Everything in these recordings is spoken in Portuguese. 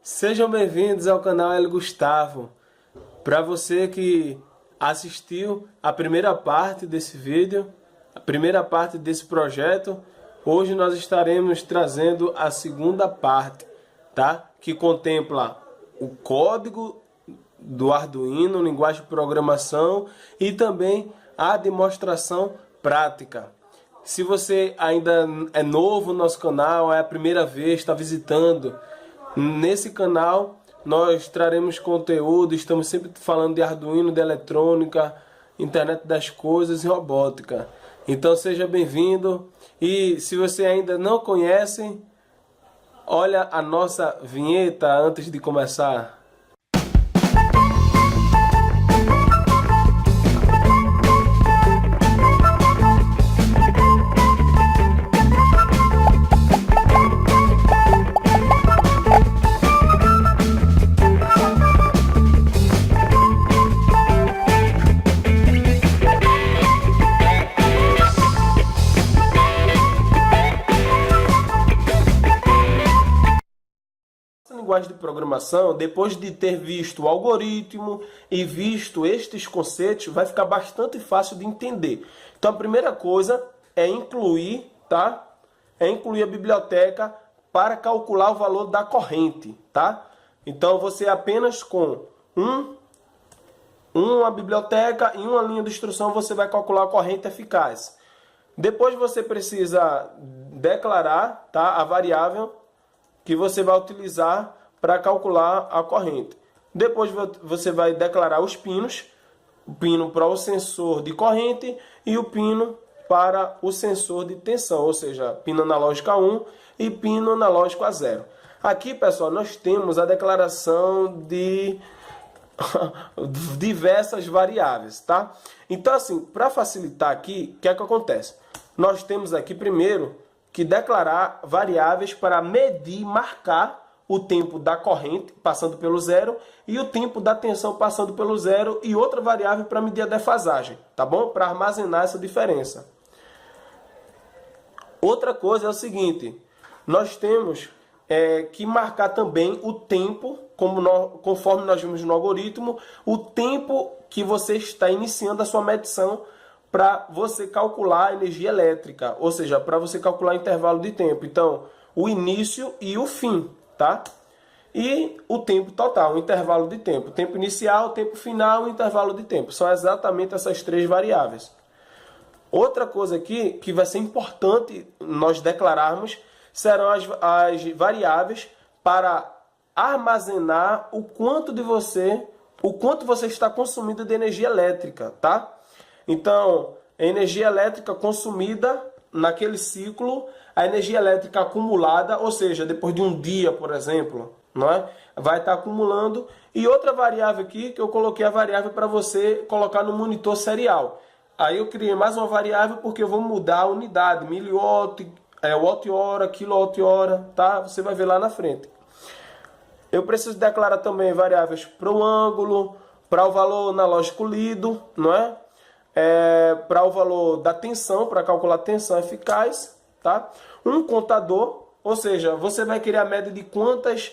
Sejam bem-vindos ao canal Hélio Gustavo. Para você que assistiu a primeira parte desse vídeo, a primeira parte desse projeto, hoje nós estaremos trazendo a segunda parte, tá? Que contempla o código do Arduino, linguagem de programação e também a demonstração prática. Se você ainda é novo no nosso canal, é a primeira vez, está visitando, nesse canal nós traremos conteúdo, estamos sempre falando de Arduino, de eletrônica, internet das coisas e robótica. Então seja bem-vindo, e se você ainda não conhece, olha a nossa vinheta antes de começar. Linguagem de programação, depois de ter visto o algoritmo e visto estes conceitos, vai ficar bastante fácil de entender. Então a primeira coisa é incluir, tá? É incluir a biblioteca para calcular o valor da corrente, tá? Então você apenas com uma biblioteca e uma linha de instrução você vai calcular a corrente eficaz. Depois você precisa declarar, tá, a variável que você vai utilizar para calcular a corrente. Depois você vai declarar os pinos, o pino para o sensor de corrente e o pino para o sensor de tensão, ou seja, pino analógico a 1 e pino analógico a 0. Aqui, pessoal, nós temos a declaração de diversas variáveis, tá? Então, assim, para facilitar aqui, o que é que acontece? Nós temos aqui primeiro que declarar variáveis para medir, marcar o tempo da corrente passando pelo zero e o tempo da tensão passando pelo zero, e outra variável para medir a defasagem, tá bom? Para armazenar essa diferença. Outra coisa é o seguinte, nós temos que marcar também o tempo, conforme nós vimos no algoritmo, o tempo que você está iniciando a sua medição para você calcular a energia elétrica, ou seja, para você calcular o intervalo de tempo. Então, o início e o fim, tá? E o tempo total, o intervalo de tempo. Tempo inicial, tempo final e intervalo de tempo. São exatamente essas três variáveis. Outra coisa aqui que vai ser importante nós declararmos serão as variáveis para armazenar o quanto você está consumindo de energia elétrica, tá? Então, a energia elétrica consumida naquele ciclo, a energia elétrica acumulada, ou seja, depois de um dia, por exemplo, não é? Vai estar acumulando. E outra variável aqui, que eu coloquei a variável para você colocar no monitor serial. Aí eu criei mais uma variável porque eu vou mudar a unidade, miliwatt, watt-hora, quilowatt-hora, tá? Você vai ver lá na frente. Eu preciso declarar também variáveis para o ângulo, para o valor analógico lido, não é? Para o valor da tensão, para calcular a tensão eficaz, tá? Um contador, ou seja, você vai querer a média de quantos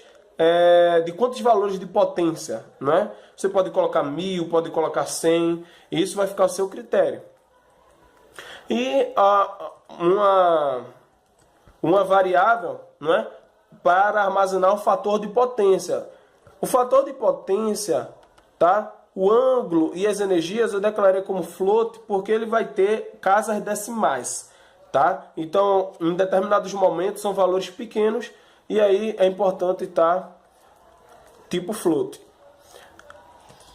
valores de potência, não é? Você pode colocar 1000, pode colocar 100, e isso vai ficar ao seu critério. E uma variável, não é? Para armazenar o fator de potência. O fator de potência, tá? O ângulo e as energias eu declarei como float porque ele vai ter casas decimais, tá? Então, em determinados momentos são valores pequenos e aí é importante estar tipo float.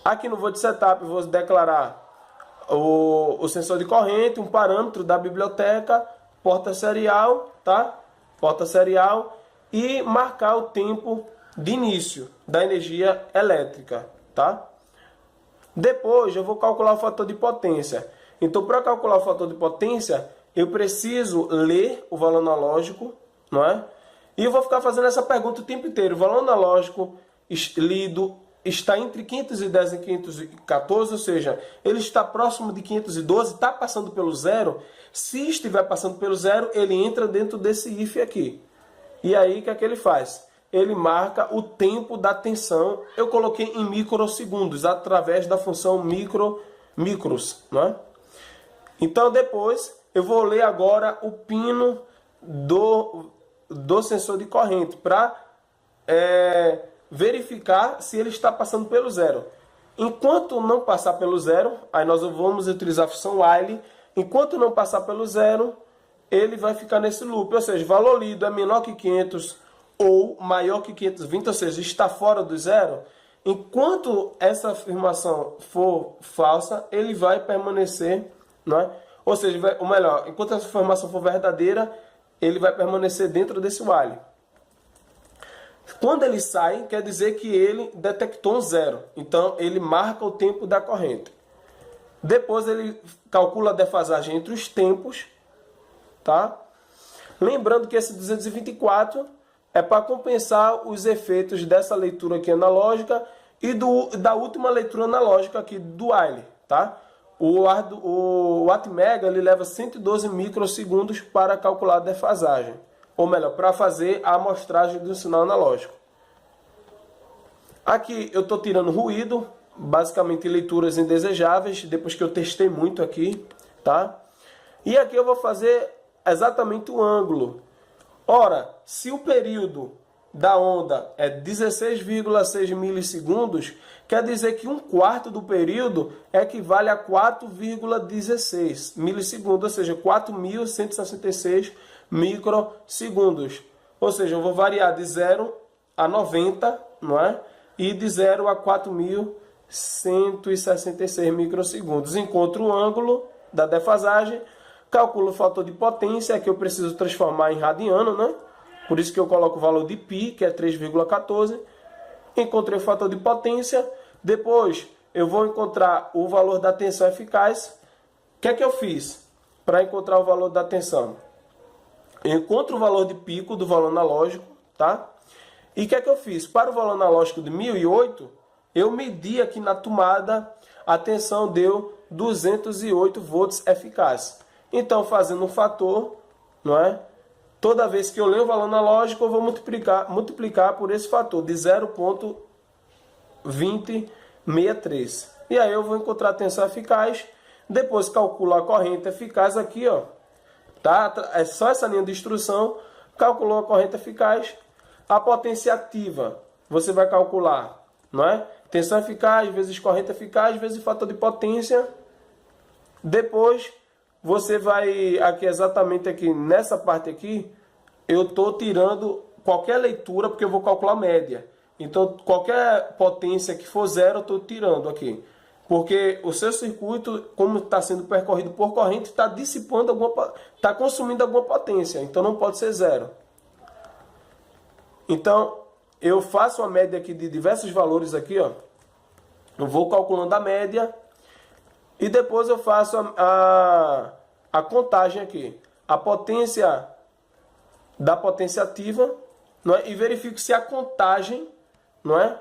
Aqui no Void Setup eu vou declarar o sensor de corrente, um parâmetro da biblioteca, porta serial, tá? Porta serial, e marcar o tempo de início da energia elétrica, tá? Depois eu vou calcular o fator de potência. Então, para calcular o fator de potência, eu preciso ler o valor analógico, não é? E eu vou ficar fazendo essa pergunta o tempo inteiro. O valor analógico lido está entre 510 e 514, ou seja, ele está próximo de 512, está passando pelo zero. Se estiver passando pelo zero, ele entra dentro desse if aqui. E aí, o que é que ele faz? ele marca o tempo da tensão. Eu coloquei em microsegundos, através da função micros, né? Então depois eu vou ler agora o pino do sensor de corrente para verificar se ele está passando pelo zero. Enquanto não passar pelo zero, aí nós vamos utilizar a função while. Enquanto não passar pelo zero, ele vai ficar nesse loop, ou seja, valor lido é menor que 500 ou maior que 520, ou seja, está fora do zero. Enquanto essa afirmação for falsa, ele vai permanecer, não é? Ou seja, ou melhor, enquanto essa afirmação for verdadeira, ele vai permanecer dentro desse while. Quando ele sai, quer dizer que ele detectou um zero. Então, ele marca o tempo da corrente. Depois, ele calcula a defasagem entre os tempos, tá? Lembrando que esse 224 é para compensar os efeitos dessa leitura aqui analógica e da última leitura analógica aqui do while, tá? O Atmega ele leva 112 microsegundos para calcular a defasagem. Ou melhor, para fazer a amostragem do sinal analógico. Aqui eu estou tirando ruído, basicamente leituras indesejáveis, depois que eu testei muito aqui, tá? E aqui eu vou fazer exatamente o ângulo. Ora, se o período da onda é 16,6 milissegundos, quer dizer que 1/4 do período equivale a 4,16 milissegundos, ou seja, 4.166 microsegundos. Ou seja, eu vou variar de 0 a 90, não é? E de 0 a 4.166 microsegundos. Encontro o ângulo da defasagem, calculo o fator de potência, que eu preciso transformar em radiano, né? Por isso que eu coloco o valor de π, que é 3,14. Encontrei o fator de potência. Depois eu vou encontrar o valor da tensão eficaz. O que é que eu fiz para encontrar o valor da tensão? Eu encontro o valor de pico do valor analógico, tá? E o que é que eu fiz? Para o valor analógico de 1008, eu medi aqui na tomada, a tensão deu 208 volts eficaz. Então, fazendo um fator, não é? Toda vez que eu leio o valor analógico, eu vou multiplicar por esse fator de 0,2063. E aí eu vou encontrar a tensão eficaz. Depois calculo a corrente eficaz aqui, ó. Tá? É só essa linha de instrução. Calculou a corrente eficaz. A potência ativa, você vai calcular, não é? Tensão eficaz vezes corrente eficaz vezes fator de potência. Depois você vai aqui exatamente aqui nessa parte aqui, eu estou tirando qualquer leitura porque eu vou calcular a média. Então qualquer potência que for zero eu estou tirando aqui. Porque o seu circuito, como está sendo percorrido por corrente, está dissipando está consumindo alguma potência. Então não pode ser zero. Então eu faço uma média aqui de diversos valores aqui, ó. Eu vou calculando a média e depois eu faço a contagem aqui. A potência da potência ativa, não é? E verifico se a contagem, não é?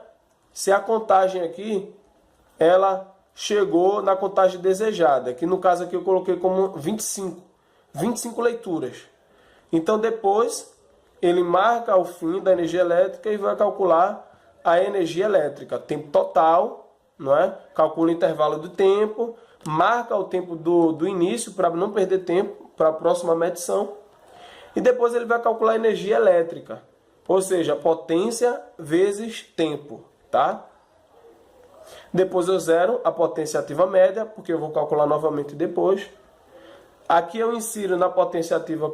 Se a contagem aqui ela chegou na contagem desejada, que no caso aqui eu coloquei como 25 leituras. Então depois ele marca o fim da energia elétrica e vai calcular a energia elétrica, tempo total, não é? Calcula o intervalo do tempo, marca o tempo do início para não perder tempo para a próxima medição. E depois ele vai calcular a energia elétrica, ou seja, potência vezes tempo, tá? Depois eu zero a potência ativa média, porque eu vou calcular novamente depois. Aqui eu insiro na potência ativa,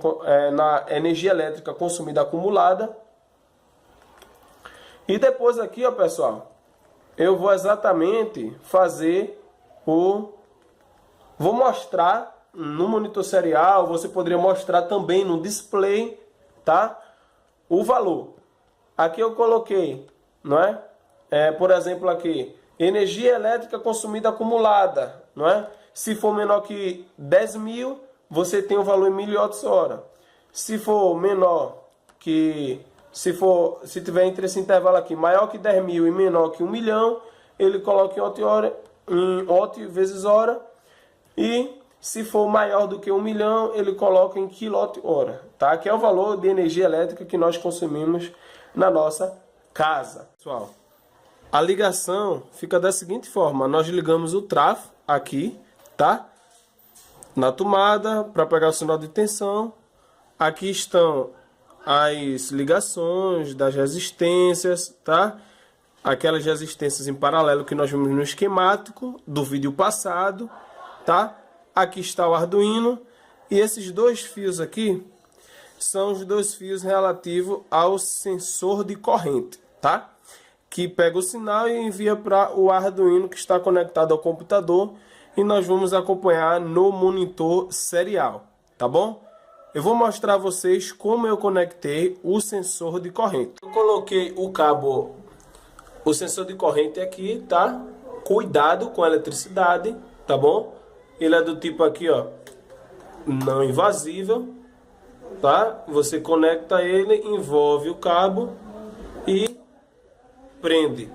na energia elétrica consumida acumulada. E depois aqui, ó, pessoal, eu vou exatamente fazer vou mostrar no monitor serial, você poderia mostrar também no display, tá? O valor. Aqui eu coloquei, não é? Por exemplo aqui, energia elétrica consumida acumulada, não é? Se for menor que 10.000, você tem o valor em mWh. Se for menor que... Se tiver entre esse intervalo aqui, maior que 10.000 e menor que 1 milhão, ele coloca em watt vezes hora. E se for maior do que 1 milhão, ele coloca em quilowatt-hora. Tá? Que é o valor de energia elétrica que nós consumimos na nossa casa. Pessoal, a ligação fica da seguinte forma: nós ligamos o trafo aqui, tá? Na tomada para pegar o sinal de tensão. Aqui estão as ligações das resistências, tá? Aquelas resistências em paralelo que nós vimos no esquemático do vídeo passado, tá? Aqui está o Arduino e esses dois fios aqui são os dois fios relativos ao sensor de corrente, tá? Que pega o sinal e envia para o Arduino que está conectado ao computador e nós vamos acompanhar no monitor serial, tá bom? Eu vou mostrar a vocês como eu conectei o sensor de corrente. Eu coloquei o cabo, o sensor de corrente aqui, tá? Cuidado com a eletricidade, tá bom? Ele é do tipo aqui, ó, não invasível, tá? Você conecta ele, envolve o cabo e prende.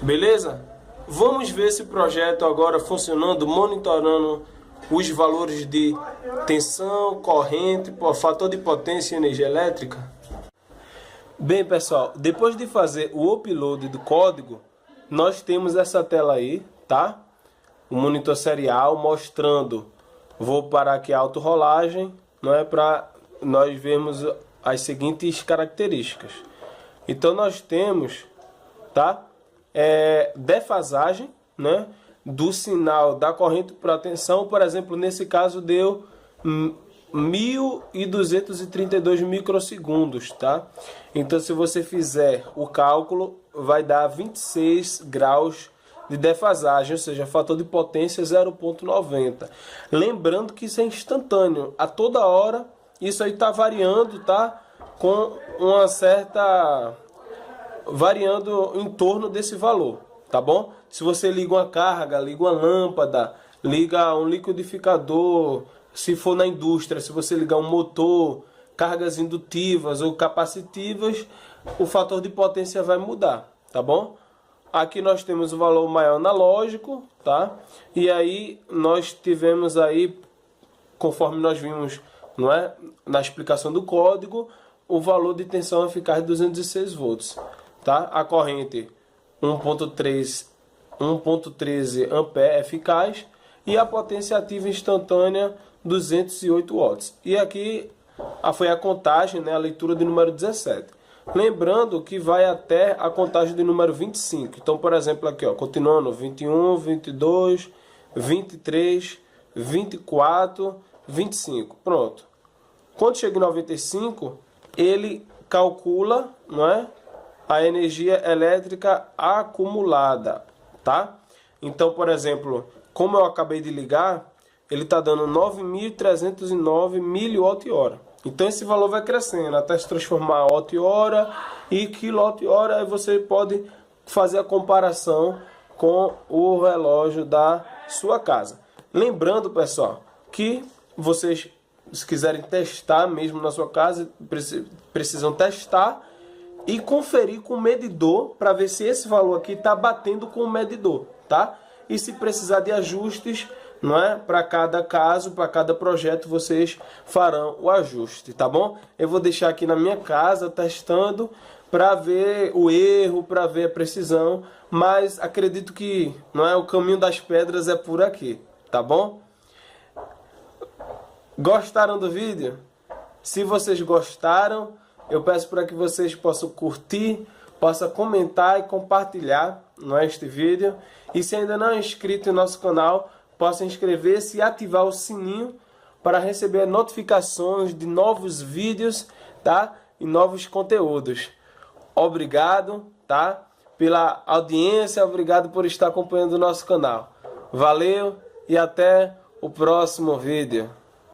Beleza? Vamos ver esse projeto agora funcionando, monitorando os valores de tensão, corrente, fator de potência e energia elétrica. Bem, pessoal, depois de fazer o upload do código, nós temos essa tela aí, tá? O monitor serial mostrando, vou parar aqui a autorrolagem, não é, para nós vermos as seguintes características. Então nós temos, tá? Defasagem, né? Do sinal da corrente para tensão, por exemplo, nesse caso deu 1232 microsegundos, tá? Então, se você fizer o cálculo, vai dar 26 graus de defasagem, ou seja, fator de potência 0,90. Lembrando que isso é instantâneo, a toda hora isso aí está variando, tá? Com uma certa variando em torno desse valor, tá bom? Se você liga uma carga, liga uma lâmpada, liga um liquidificador, se for na indústria, se você ligar um motor, cargas indutivas ou capacitivas, o fator de potência vai mudar, tá bom? Aqui nós temos o valor maior analógico, tá? E aí nós tivemos aí, conforme nós vimos, não é, na explicação do código, o valor de tensão eficaz de 206 volts, tá? A corrente 1.13 ampere eficaz e a potência ativa instantânea 208 watts. E aqui foi a contagem, né, a leitura de número 17. Lembrando que vai até a contagem de número 25. Então, por exemplo, aqui, ó, continuando 21, 22, 23, 24, 25. Pronto. Quando chega em 95, ele calcula, não é, a energia elétrica acumulada, tá? Então, por exemplo, como eu acabei de ligar, ele está dando 9.309 mWh. Então esse valor vai crescendo até se transformar em watt-hora e quilowatt-hora. Aí você pode fazer a comparação com o relógio da sua casa. Lembrando, pessoal, que vocês, se quiserem testar mesmo na sua casa, precisam testar e conferir com o medidor para ver se esse valor aqui está batendo com o medidor, tá? E se precisar de ajustes, não é? Para cada caso, para cada projeto, vocês farão o ajuste, tá bom? Eu vou deixar aqui na minha casa testando para ver o erro, para ver a precisão, mas acredito que, não é, o caminho das pedras é por aqui, tá bom? Gostaram do vídeo? Se vocês gostaram, eu peço para que vocês possam curtir, possam comentar e compartilhar, não é, este vídeo. E se ainda não é inscrito no nosso canal, possa inscrever-se e ativar o sininho para receber notificações de novos vídeos, tá? E novos conteúdos. Obrigado, tá? Pela audiência, obrigado por estar acompanhando o nosso canal. Valeu e até o próximo vídeo.